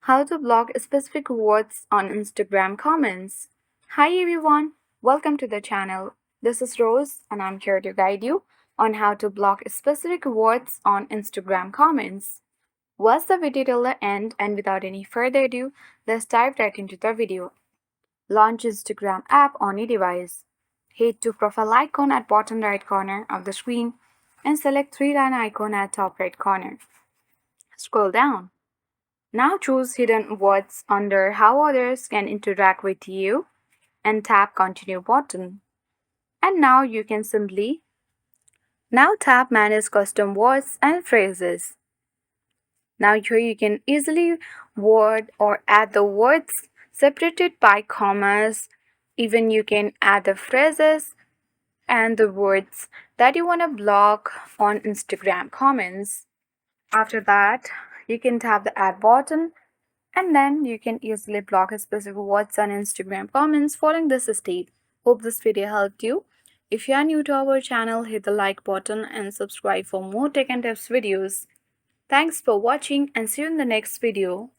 How to block specific words on Instagram comments. Hi everyone, welcome to the channel. This is Rose and I'm here to guide you on how to block specific words on Instagram comments. Watch the video till the end and without any further ado, let's dive right into the video. Launch Instagram app on your device. Head to profile icon at bottom right corner of the screen and select three-line icon at top right corner. Scroll down. Now choose hidden words under how others can interact with you and tap continue button. And now you can simply tap manage custom words and phrases. Now here you can easily word or add the words separated by commas. Even you can add the phrases and the words that you want to block on Instagram comments. After that, you can tap the add button and then you can easily block a specific words on Instagram comments following this step. Hope this video helped you. If you are new to our channel, hit the like button and subscribe for more tech and tips videos. Thanks for watching and see you in the next video.